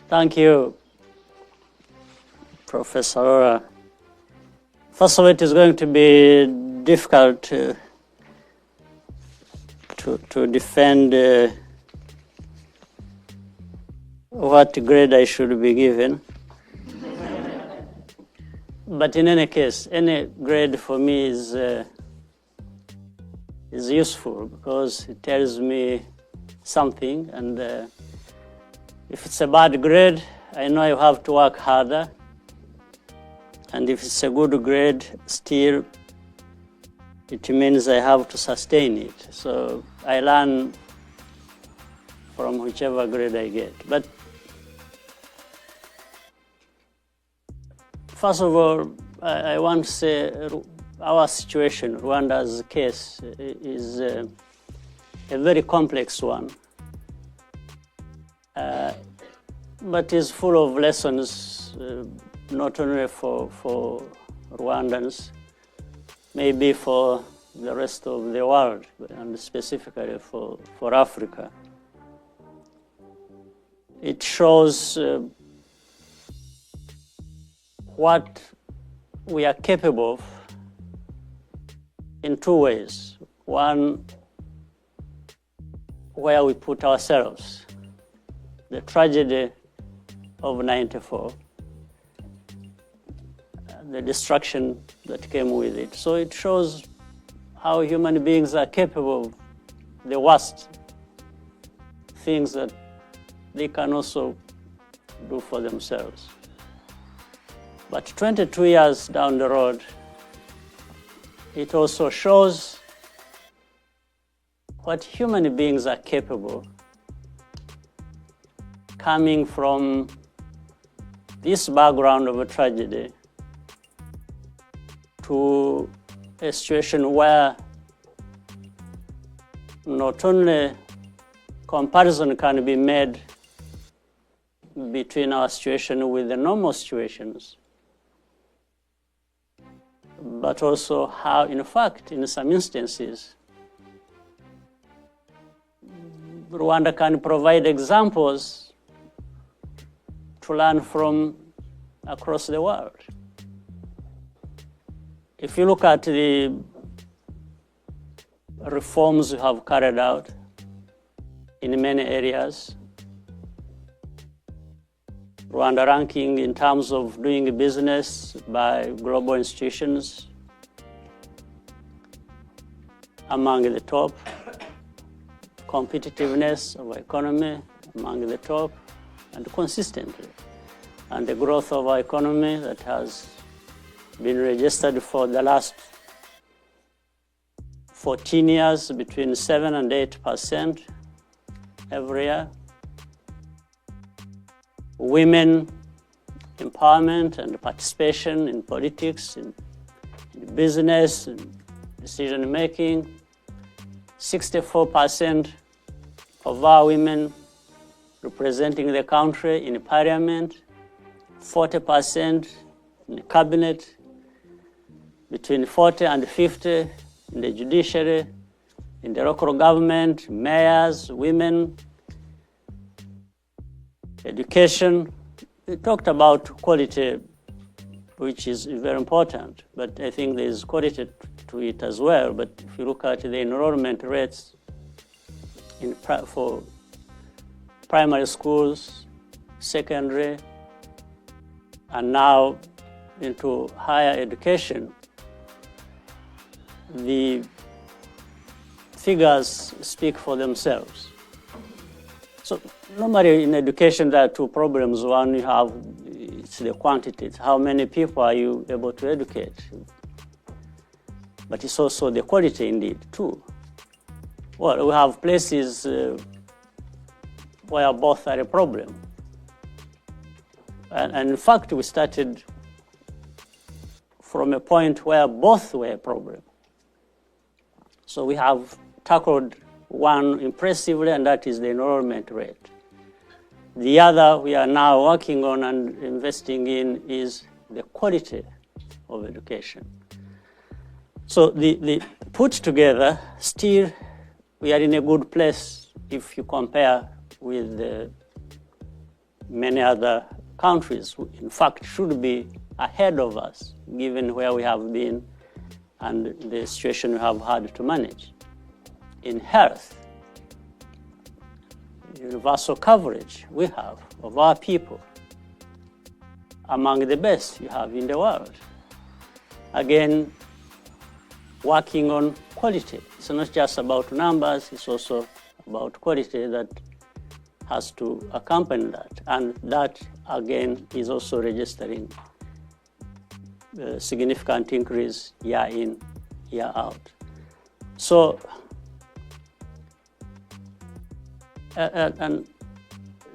Thank you, Professor Dore. First of all, it is going to be difficult to defend what grade I should be given. But in any case, any grade for me is useful because it tells me something, and if it's a bad grade, I know I have to work harder, and if it's a good grade, still it means I have to sustain it. So I learn from whichever grade I get. But first of all, I want to say our situation, Rwanda's case, is a very complex one, but is full of lessons, not only for Rwandans, maybe for the rest of the world, and specifically for Africa. It shows what we are capable of in two ways. One, where we put ourselves, the tragedy of '94, the destruction that came with it. So it shows how human beings are capable of the worst things that they can also do for themselves. But 22 years down the road, it also shows what human beings are capable, coming from this background of a tragedy to a situation where not only comparison can be made between our situation with the normal situations, but also how, in fact, in some instances, Rwanda can provide examples to learn from across the world. If you look at the reforms we have carried out in many areas, Rwanda ranking in terms of doing business by global institutions among the top, competitiveness of our economy among the top, and consistently. And the growth of our economy that has been registered for the last 14 years between 7 and 8% every year. Women empowerment and participation in politics, in business, in decision making. 64% of our women representing the country in parliament, 40% in the cabinet, between 40 and 50 in the judiciary, in the local government, mayors, women. Education, we talked about quality, which is very important, but I think there is quality to it as well. But if you look at the enrollment rates for primary schools, secondary, and now into higher education, the figures speak for themselves. So normally in education, there are two problems. One, you have, it's the quantity. It's how many people are you able to educate? But it's also the quality indeed, too. Well, we have places where both are a problem. And in fact, we started from a point where both were a problem. So we have tackled one impressively, and that is the enrollment rate. The other we are now working on and investing in is the quality of education. So the put together, still we are in a good place if you compare with many other countries who, in fact, should be ahead of us, given where we have been and the situation we have had to manage. In health, universal coverage we have of our people, among the best you have in the world. Again, working on quality. It's not just about numbers, it's also about quality that has to accompany that. And that, again, is also registering a significant increase year in, year out. So, and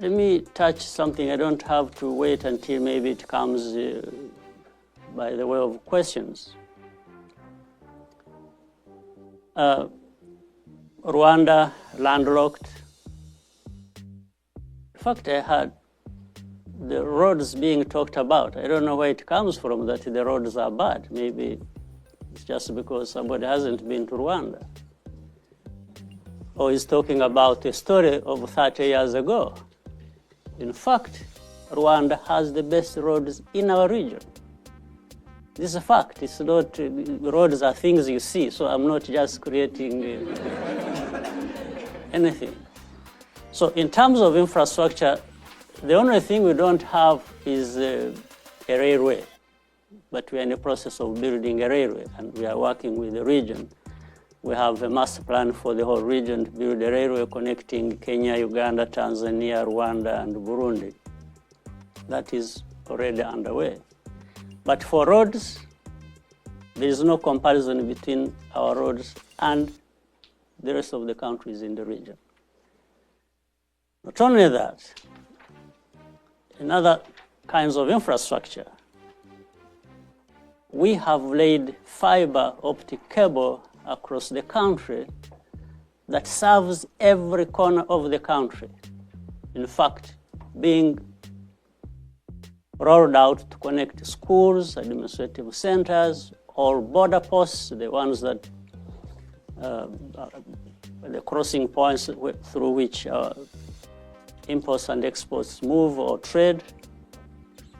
let me touch something. I don't have to wait until maybe it comes by the way of questions. Rwanda, landlocked. In fact, I heard the roads being talked about. I don't know where it comes from that the roads are bad. Maybe it's just because somebody hasn't been to Rwanda. Or is talking about a story of 30 years ago. In fact, Rwanda has the best roads in our region. This is a fact. It's not, roads are things you see, so I'm not just creating anything. So in terms of infrastructure, the only thing we don't have is a railway, but we are in the process of building a railway, and we are working with the region. We have a master plan for the whole region to build a railway connecting Kenya, Uganda, Tanzania, Rwanda, and Burundi. That is already underway. But for roads, there is no comparison between our roads and the rest of the countries in the region. Not only that, in other kinds of infrastructure, we have laid fiber optic cable across the country that serves every corner of the country. In fact, being rolled out to connect schools, administrative centers, or border posts, the ones that the crossing points through which imports and exports move or trade.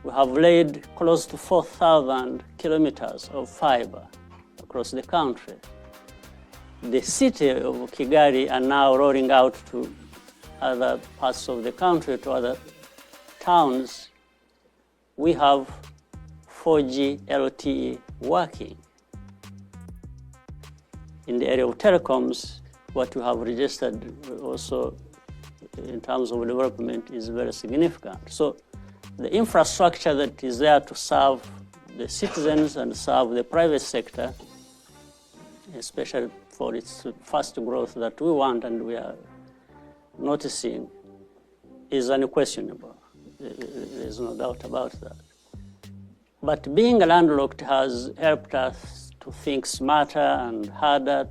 We have laid close to 4,000 kilometers of fiber across the country. The city of Kigali are now rolling out to other parts of the country, to other towns. We have 4G LTE working. In the area of telecoms, what we have registered also in terms of development is very significant. So the infrastructure that is there to serve the citizens and serve the private sector, especially for its fast growth that we want and we are noticing, is unquestionable. There's no doubt about that. But being landlocked has helped us to think smarter and harder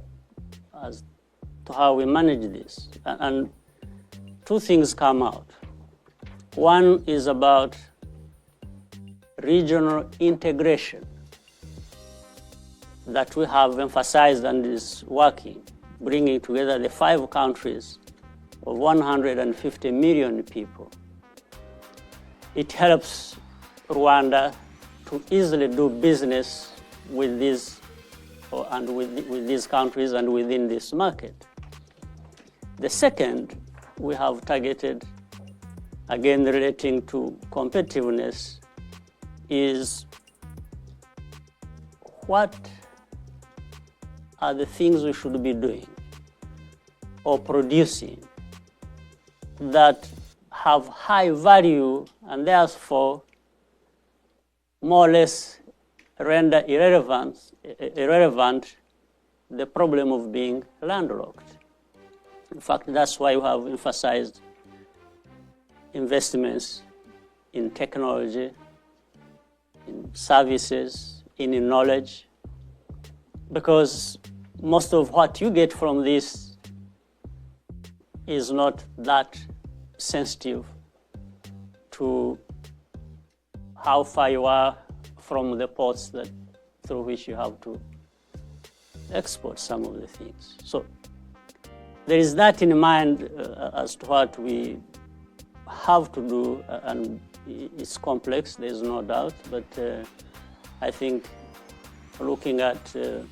as to how we manage this. And two things come out. One is about regional integration that we have emphasized and is working, bringing together the 5 countries of 150 million people. It helps Rwanda to easily do business with these with these countries and within this market. The second, we have targeted, again relating to competitiveness, is what are the things we should be doing or producing that have high value and therefore more or less render irrelevant the problem of being landlocked. In fact, that's why we have emphasized investments in technology, in services, in knowledge, because most of what you get from this is not that sensitive to how far you are from the ports that through which you have to export some of the things. So there is that in mind as to what we have to do, and it's complex, there's no doubt, but I think looking at the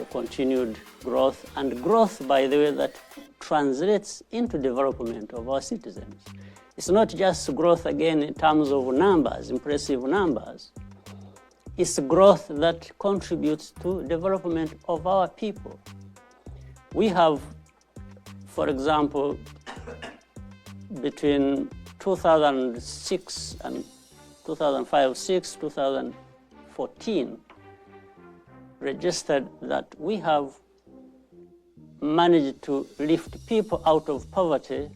continued growth, and growth, by the way, that translates into development of our citizens. It's not just growth, again, in terms of numbers, impressive numbers. It's growth that contributes to development of our people. We have, for example, between 2006 and 2005-06, 2014, registered that we have managed to lift people out of poverty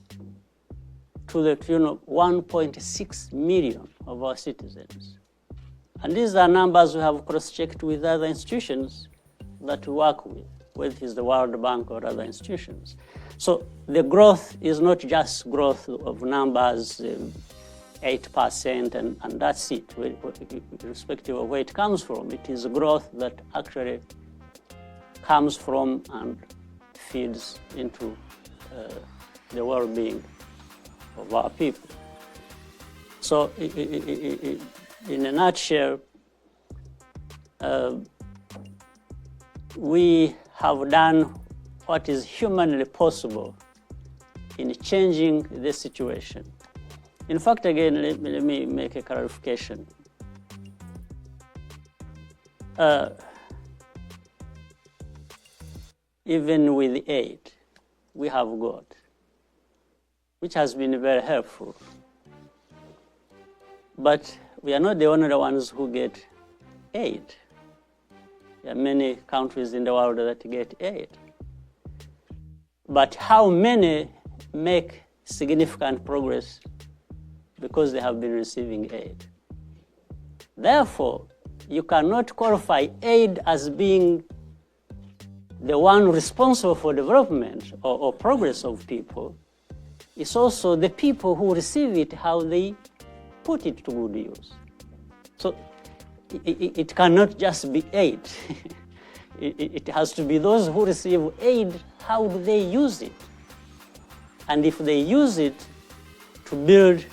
to the tune of 1.6 million of our citizens. And these are numbers we have cross-checked with other institutions that we work with, whether it's the World Bank or other institutions. So the growth is not just growth of numbers, 8%, and that's it, irrespective of where it comes from. It is a growth that actually comes from and feeds into the well-being of our people. So in a nutshell, we have done what is humanly possible in changing the situation. In fact, again, let me make a clarification. Even with the aid we have got, which has been very helpful, but we are not the only ones who get aid. There are many countries in the world that get aid. But how many make significant progress because they have been receiving aid? Therefore, you cannot qualify aid as being the one responsible for development or progress of people. It's also the people who receive it, how they put it to good use. So it cannot just be aid. It has to be those who receive aid, how do they use it? And if they use it to build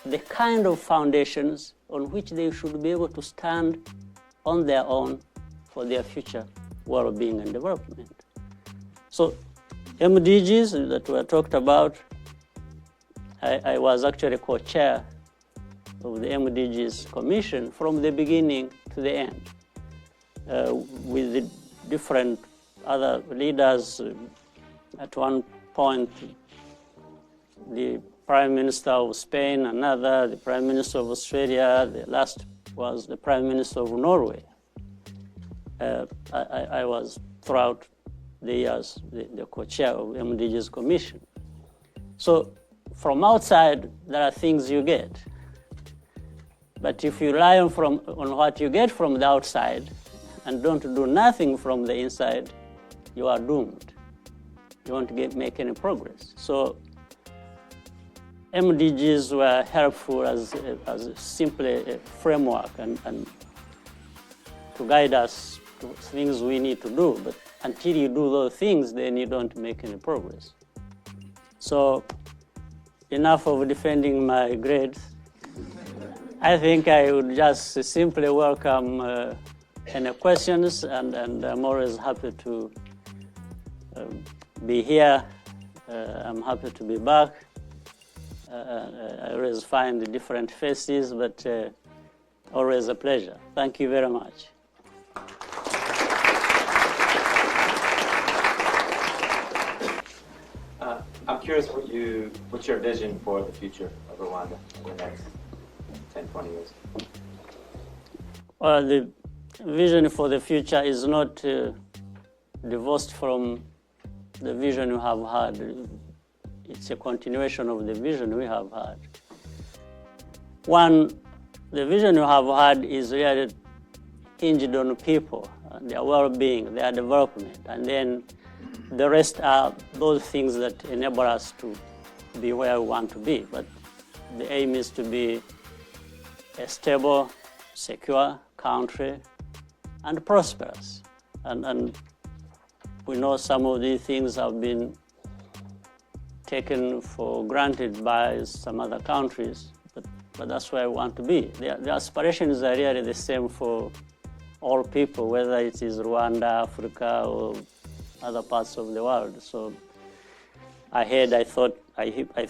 the kind of foundations on which they should be able to stand on their own for their future well-being and development. So MDGs that were talked about, I was actually co-chair of the MDGs Commission from the beginning to the end, with the different other leaders. At one point, the Prime Minister of Spain, another, the Prime Minister of Australia, the last was the Prime Minister of Norway. I was, throughout the years, the co-chair of MDGs Commission. So from outside, there are things you get. But if you rely on what you get from the outside and don't do nothing from the inside, you are doomed. You won't make any progress. So MDGs were helpful as simply a framework and to guide us to things we need to do. But until you do those things, then you don't make any progress. So enough of defending my grades. I think I would just simply welcome any questions, and I'm always happy to be here. I'm happy to be back. I always find different faces, but always a pleasure. Thank you very much. I'm curious what's your vision for the future of Rwanda in the next 10, 20 years? Well, the vision for the future is not divorced from the vision we have had. It's a continuation of the vision we have had. One, the vision we have had is really hinged on people, their well-being, their development, and then the rest are those things that enable us to be where we want to be. But the aim is to be a stable, secure country and prosperous. And we know some of these things have been taken for granted by some other countries, but that's where I want to be. The aspirations are really the same for all people, whether it is Rwanda, Africa, or other parts of the world. So I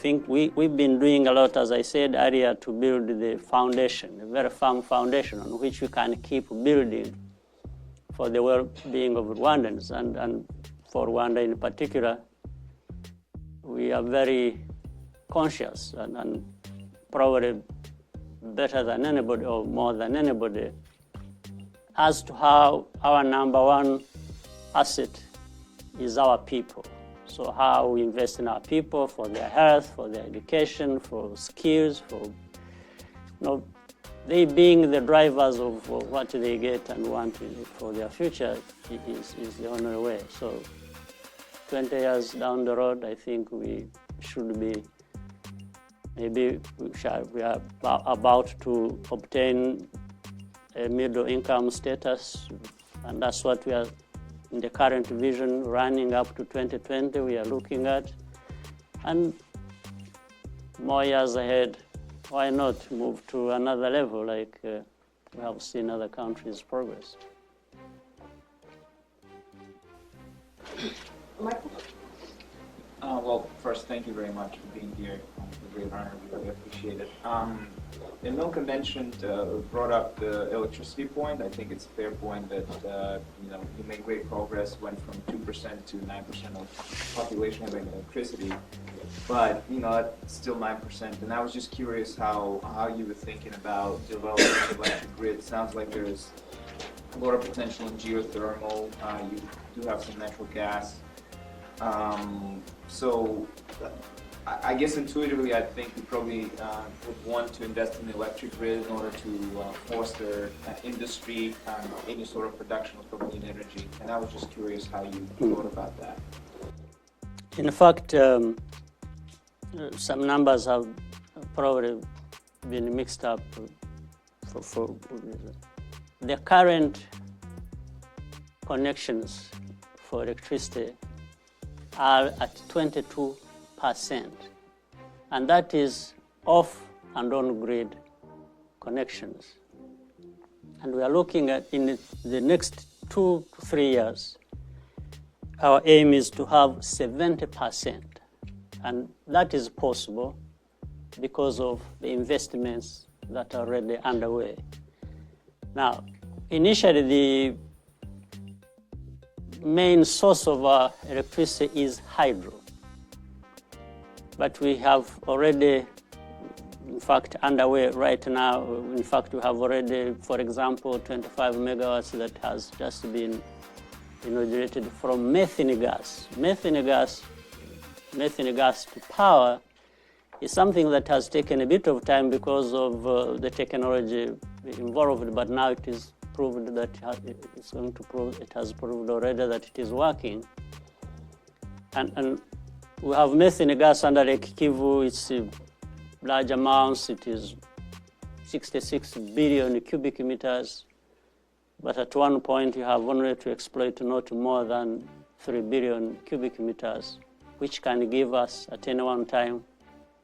think we've been doing a lot, as I said earlier, to build the foundation, a very firm foundation on which we can keep building for the well-being of Rwandans, and for Rwanda in particular. We are very conscious and probably better than anybody or more than anybody as to how our number one asset is our people. So how we invest in our people for their health, for their education, for skills, for they being the drivers of what they get and want for their future is the only way. So 20 years down the road, I think we should be, we are about to obtain a middle income status, and that's what we are in the current vision running up to 2020 we are looking at. And more years ahead, why not move to another level like we have seen other countries progress. Michael? Well, first, thank you very much for being here. It's a great honor. We really appreciate it. Milka mentioned, brought up the electricity point. I think it's a fair point that you made great progress, went from 2% to 9% of population having electricity, but it's still 9%. And I was just curious how you were thinking about developing the electric grid. Sounds like there's a lot of potential in geothermal. You do have some natural gas. So I guess intuitively, I think you probably would want to invest in the electric grid in order to foster industry and any sort of production of clean energy. And I was just curious how you thought about that. In fact, some numbers have probably been mixed up. For the current connections for electricity are at 22%, and that is off and on-grid connections. And we are looking at, in the next 2 to 3 years, our aim is to have 70%, and that is possible because of the investments that are already underway. Now, initially, the main source of our electricity is hydro. But we have already, in fact, underway right now. In fact, we have already, for example, 25 megawatts that has just been inaugurated from methane gas. Methane gas to power is something that has taken a bit of time because of the technology involved, but now it is proved that it has proved already that it is working. And we have methane gas under Lake Kivu. It's large amounts. It is 66 billion cubic meters. But at one point, you have only to exploit not more than 3 billion cubic meters, which can give us at any one time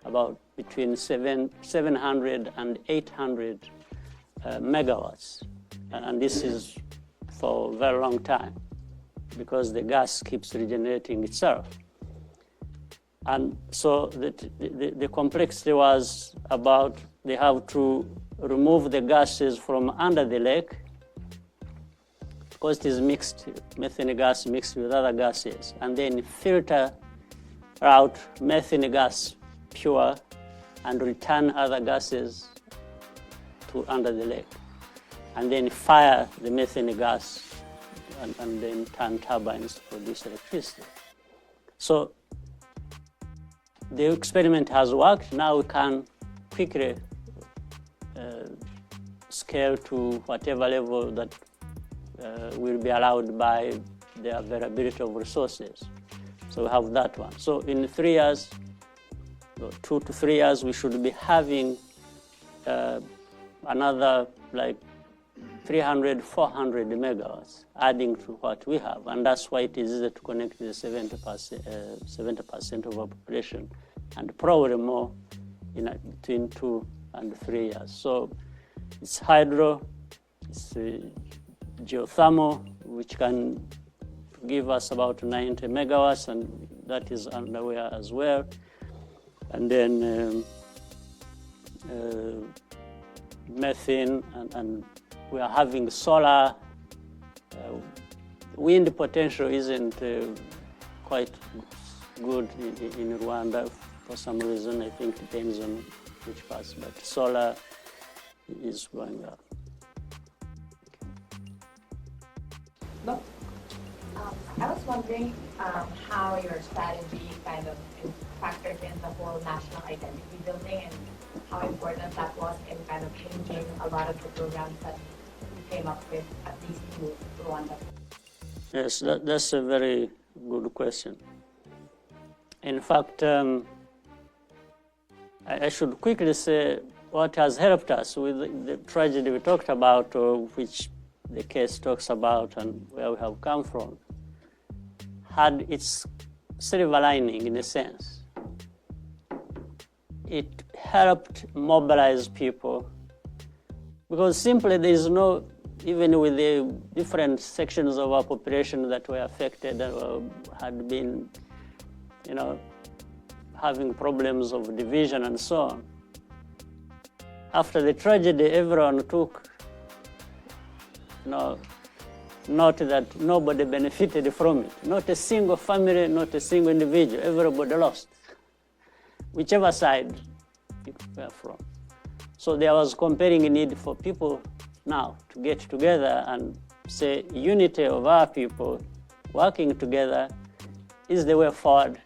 about between 700 and 800 megawatts. And this is for a very long time because the gas keeps regenerating itself. And so the complexity was about they have to remove the gases from under the lake because it is mixed, methane gas mixed with other gases, and then filter out methane gas pure and return other gases to under the lake, and then fire the methane gas and then turn turbines to produce electricity. So the experiment has worked. Now we can quickly scale to whatever level that will be allowed by the availability of resources. So we have that one. So in 3 years, 2 to 3 years, we should be having another like 300, 400 megawatts, adding to what we have. And that's why it is easy to connect the 70% of our population, and probably more in between 2 and 3 years. So it's hydro, it's geothermal, which can give us about 90 megawatts, and that is underway as well. And then methane, and we are having solar. Wind potential isn't quite good in Rwanda for some reason. I think it depends on which parts, but solar is going up. Look, I was wondering how your strategy kind of factored in the whole national identity building, and how important that was in kind of changing a lot of the programs that you came up with, at least in Rwanda. Yes, that's a very good question. In fact, I should quickly say what has helped us with the tragedy we talked about, or which the case talks about, and where we have come from, had its silver lining in a sense. It helped mobilize people, because simply there is no, even with the different sections of our population that were affected or had been, having problems of division and so on. After the tragedy, everyone took note that nobody benefited from it. Not a single family, not a single individual. Everybody lost, whichever side you were from. So there was compelling need for people now to get together and say unity of our people working together is the way forward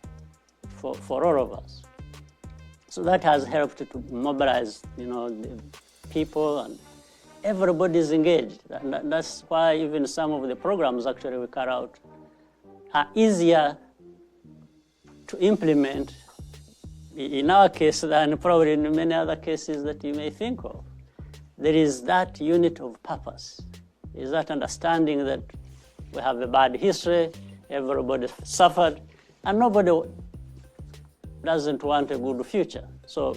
for all of us. So that has helped to mobilize, the people, and everybody is engaged. And that's why even some of the programs actually we carry out are easier to implement in our case than probably in many other cases that you may think of. There is that unit of purpose. There is that understanding that we have a bad history, everybody suffered, and nobody doesn't want a good future. So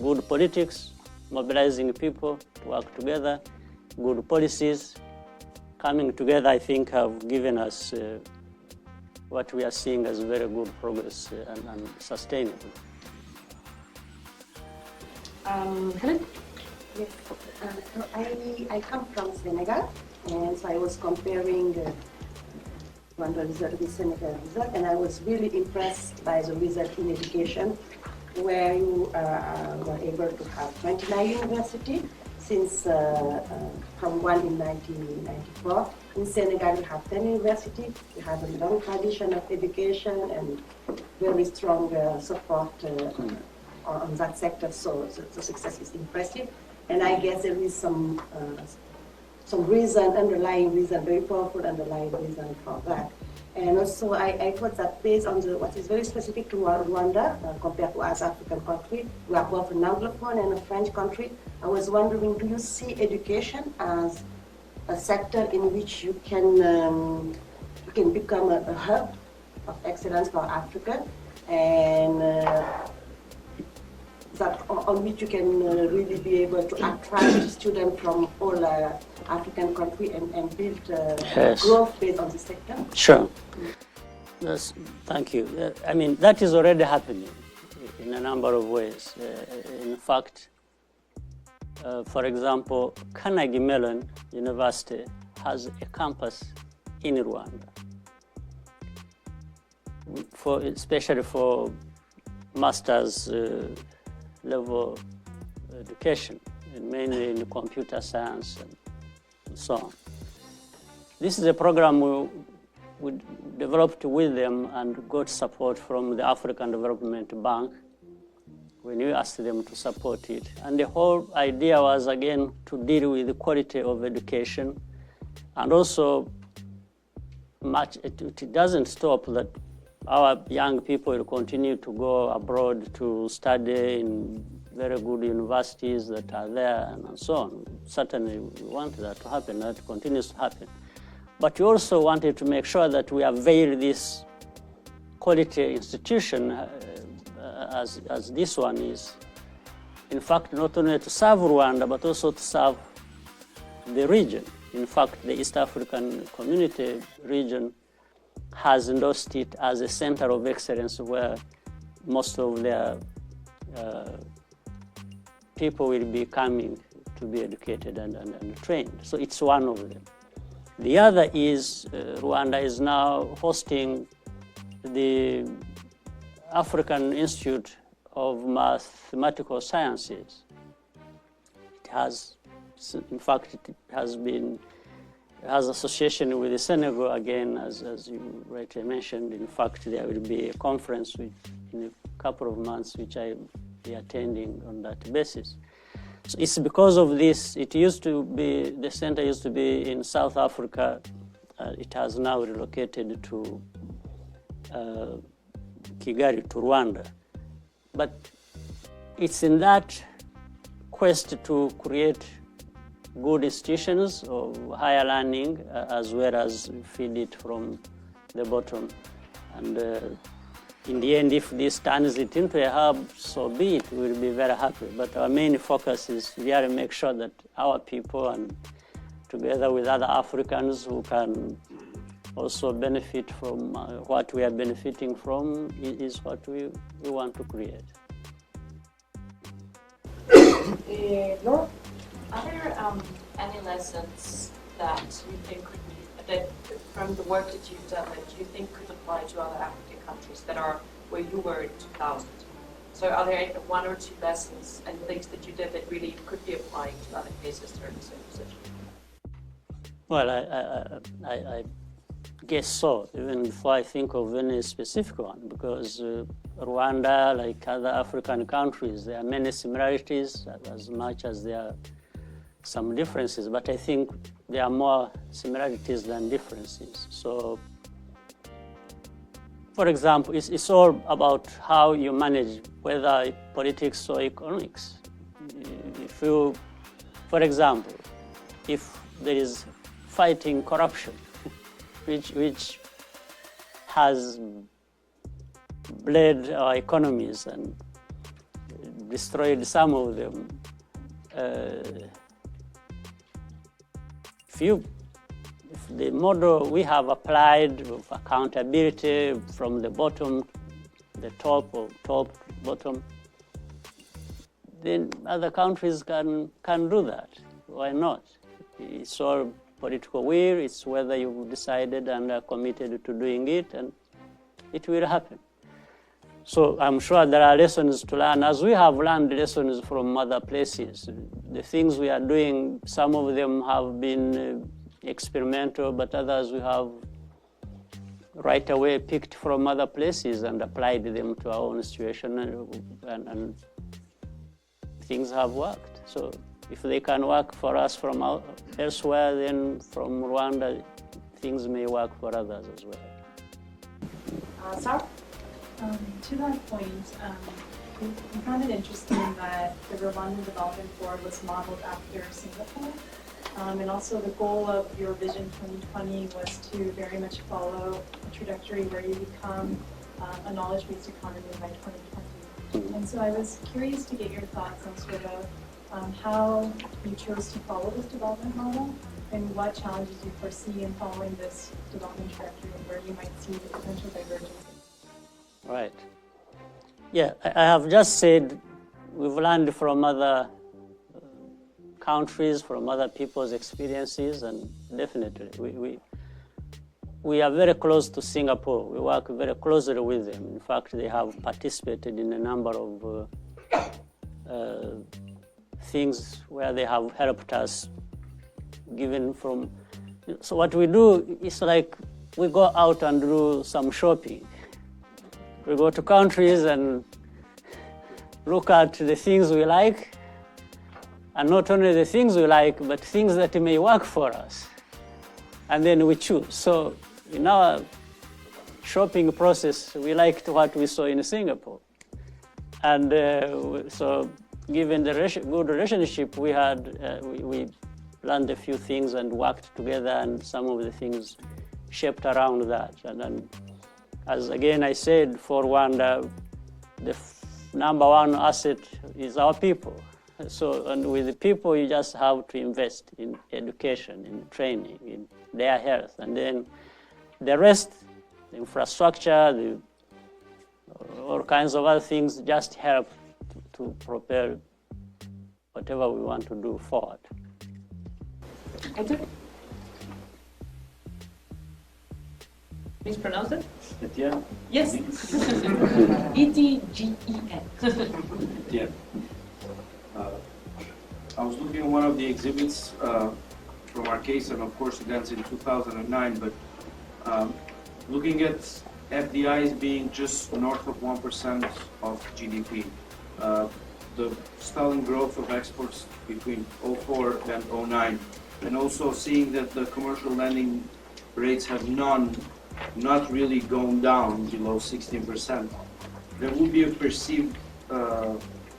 good politics, mobilizing people to work together, good policies coming together, I think have given us what we are seeing as very good progress and sustainable. Hello. Yes. I come from Senegal, and so I was comparing Rwanda result with Senegal result, and I was really impressed by the result in education, where you were able to have 29 universities since from one in 1994. In Senegal, you have 10 universities. You have a long tradition of education and very strong support on that sector. So the success is impressive, and I guess there is some reason, underlying reason, very powerful underlying reason for that. And also, I thought that based on what is very specific to Rwanda compared to other African countries, we are both an Anglophone and a French country. I was wondering, do you see education as a sector in which you can become a hub of excellence for Africa, and that on which you can really be able to attract students from all African countries and build Yes. growth based on this sector? Sure. Yes, thank you. I mean, that is already happening in a number of ways. In fact, for example, Carnegie Mellon University has a campus in Rwanda, especially for master's level education, and mainly in computer science and so on. This is a program we developed with them and got support from the African Development Bank when we asked them to support it. And the whole idea was, again, to deal with the quality of education, and also it doesn't stop that our young people will continue to go abroad to study in very good universities that are there and so on. Certainly we want that to happen, that continues to happen. But we also wanted to make sure that we avail this quality institution as this one is, in fact, not only to serve Rwanda, but also to serve the region. In fact, the East African Community region has endorsed it as a center of excellence where most of their people will be coming to be educated and trained. So it's one of them. The other is Rwanda is now hosting the African Institute of Mathematical Sciences. It has, in fact, it has association with the Senegal again, as you rightly mentioned. In fact, there will be a conference in a couple of months, which I will be attending on that basis. So it's because of this. It used to be, the center used to be in South Africa. It has now relocated to Kigali, to Rwanda. But it's in that quest to create good institutions of higher learning as well as feed it from the bottom. And in the end, if this turns it into a hub, so be it, we'll be very happy. But our main focus is really make sure that our people, and together with other Africans who can also benefit from what we are benefiting from, is what we want to create. Dore, are there any lessons that you think could be, that from the work that you've done, that you think could apply to other African countries that are where you were in 2000? So are there one or two lessons and things that you did that really could be applying to other cases that are in the same position? Well, I guess so, even before I think of any specific one, because Rwanda, like other African countries, there are many similarities as much as there are some differences, but I think there are more similarities than differences. So, for example, it's all about how you manage, whether politics or economics. If you, for example, if there is fighting corruption, which has bled our economies and destroyed some of them, if the model we have applied of accountability from the bottom, the top, or top, bottom, then other countries can do that. Why not? It's all political will. It's whether you've decided and are committed to doing it, and it will happen. So I'm sure there are lessons to learn, as we have learned lessons from other places. The things we are doing, some of them have been experimental, but others we have right away picked from other places and applied them to our own situation, and things have worked. So if they can work for us from elsewhere, then from Rwanda, things may work for others as well. Sarah? To that point, we found it interesting that the Rwandan Development Board was modeled after Singapore. And also the goal of your Vision 2020 was to very much follow a trajectory where you become a knowledge-based economy by 2020. And so I was curious to get your thoughts on sort of how you chose to follow this development model and what challenges you foresee in following this development trajectory and where you might see the potential divergence. Right. Yeah, I have just said we've learned from other countries, from other people's experiences, and definitely we are very close to Singapore. We work very closely with them. In fact, they have participated in a number of things where they have helped us, given from. So what we do is like we go out and do some shopping. We go to countries and look at the things we like, and not only the things we like, but things that may work for us. And then we choose. So in our shopping process, we liked what we saw in Singapore. And so given the good relationship we had, we learned a few things and worked together, and some of the things shaped around that. And then, as again I said, for Rwanda, the number one asset is our people. So, and with the people, you just have to invest in education, in training, in their health, and then the rest, the infrastructure, all kinds of other things, just help to propel whatever we want to do forward. Mispronounce it? Etienne? Yes. E-T-G-E-N. Etienne. I was looking at one of the exhibits from our case, and of course that's in 2009, but looking at FDIs being just north of 1% of GDP, the stalling growth of exports between 04 and 09, and also seeing that the commercial lending rates have not really gone down below 16%, there will be a perceived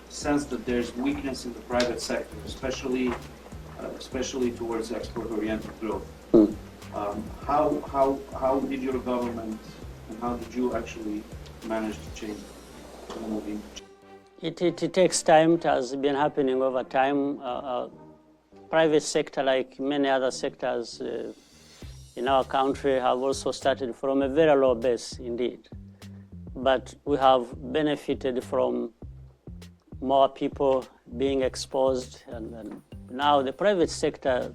sense that there's weakness in the private sector, especially towards export-oriented growth. How did your government and how did you actually manage to change it? It takes time. It has been happening over time. Private sector, like many other sectors in our country, have also started from a very low base indeed. But we have benefited from more people being exposed, and now the private sector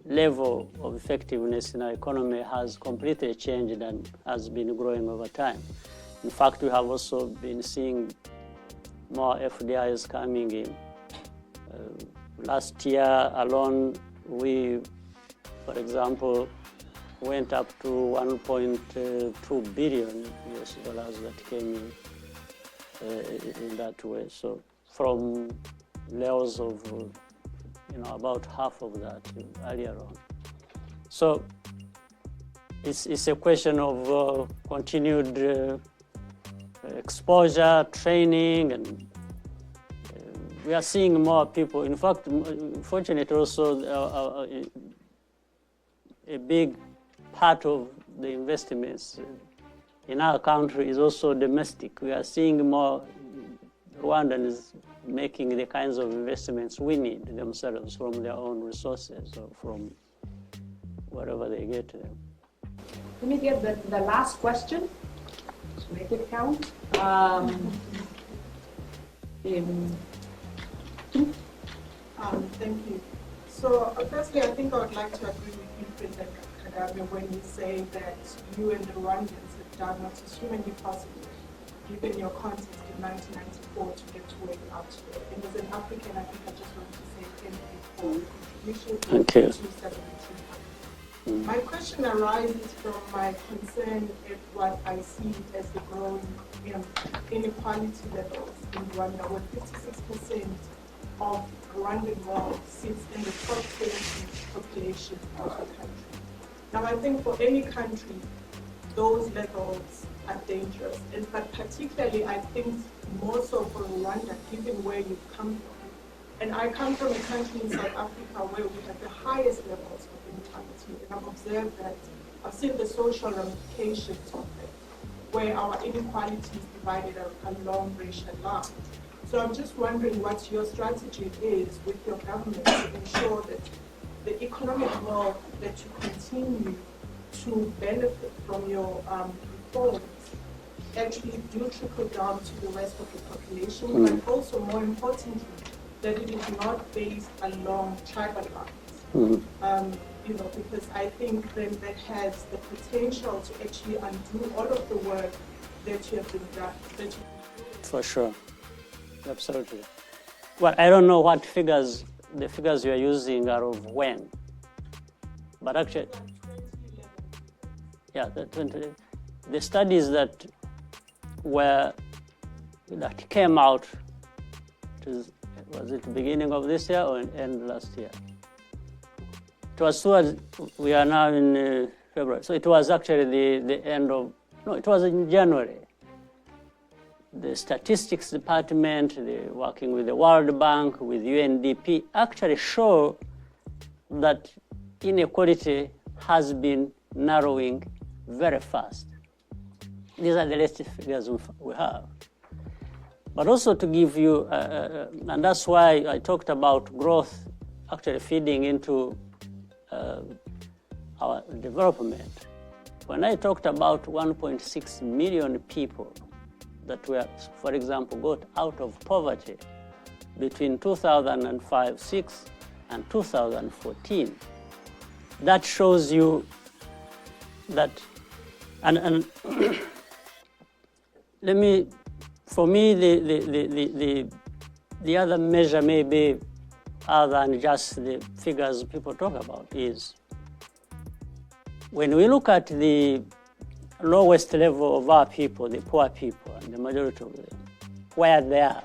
level of effectiveness in our economy has completely changed and has been growing over time. In fact, we have also been seeing more FDIs coming in. Last year alone, we, for example, went up to 1.2 billion US dollars that came in that way. So from levels of about half of that earlier on. So it's a question of continued exposure, training, and we are seeing more people. In fact, fortunately also a big part of the investments in our country is also domestic. We are seeing more Rwandans making the kinds of investments we need themselves from their own resources or from wherever they get them. Let me get the last question. Let's make it count. Thank you. So firstly, I think I would like to agree with you, President Kagame, when you say that you and the Rwandans have done what is humanly possible, given your context in 1994 to get to where you are today. And as an African, I think I just want to say thank you for your contribution to stability. My question arises from my concern at what I see as the growing inequality levels in Rwanda, where 56% of Rwandan wealth sits in the top 20 population of the country. Now, I think for any country, those levels are dangerous, but particularly I think more so for Rwanda, given where you've come from. And I come from a country in South Africa where we have the highest levels of inequality, and I've observed that, I've seen the social ramifications of it, where our inequality is divided along racial lines. So I'm just wondering what your strategy is with your government to ensure that the economic wealth that you continue to benefit from your reforms actually do trickle down to the rest of the population, but also more importantly, that it is not based along tribal lines. Because I think then that has the potential to actually undo all of the work that you have been done. For sure, absolutely. Well, I don't know what figures, the figures you are using are of when, but actually, yeah, the studies that came out, was it the beginning of this year or end last year? It was towards, we are now in February, so it was actually the end of, no, it was in January. the statistics department, working with the World Bank, with UNDP, actually show that inequality has been narrowing very fast. These are the latest figures we have. But also to give you, and that's why I talked about growth actually feeding into our development. When I talked about 1.6 million people that were, for example, got out of poverty between 2005-06 and 2014, that shows you that, and let me, for me, the other measure may be other than just the figures people talk about is when we look at the lowest level of our people, the poor people, and the majority of them, where they are,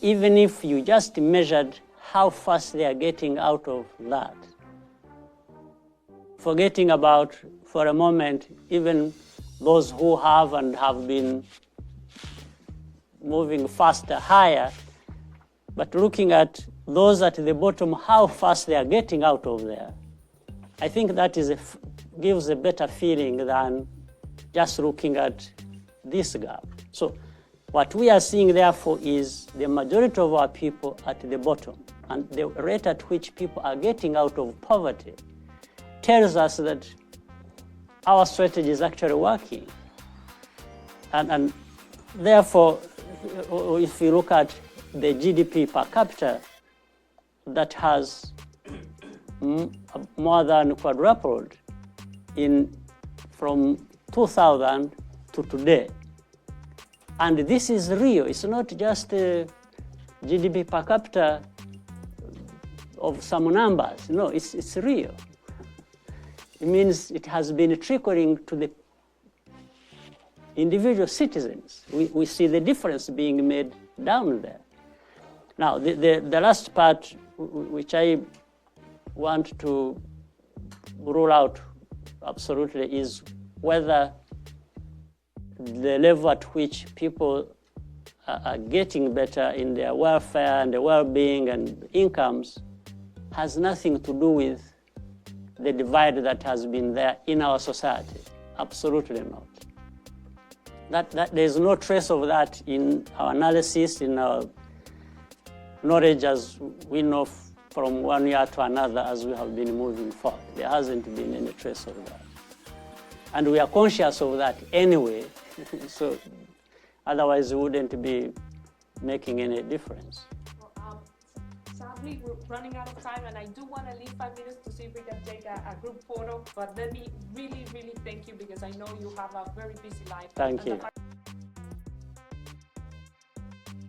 even if you just measured how fast they are getting out of that, forgetting about, for a moment, even those who have and have been moving faster, higher, but looking at those at the bottom, how fast they are getting out of there, I think that is gives a better feeling than just looking at this gap. So what we are seeing, therefore, is the majority of our people at the bottom, and the rate at which people are getting out of poverty tells us that our strategy is actually working. And therefore, if you look at the GDP per capita, that has more than quadrupled from 2000 to today. And this is real. It's not just GDP per capita of some numbers. No, it's real. It means it has been trickling to the individual citizens. We see the difference being made down there. Now, the last part, which I want to rule out absolutely, is whether the level at which people are getting better in their welfare and their well-being and incomes has nothing to do with the divide that has been there in our society. Absolutely not. That there's no trace of that in our analysis, in our knowledge as we know from one year to another as we have been moving forward. There hasn't been any trace of that. And we are conscious of that anyway, so otherwise we wouldn't be making any difference. Sadly, we're running out of time, and I do want to leave 5 minutes to see if we can take a group photo, but let me really, really thank you, because I know you have a very busy life. Thank you.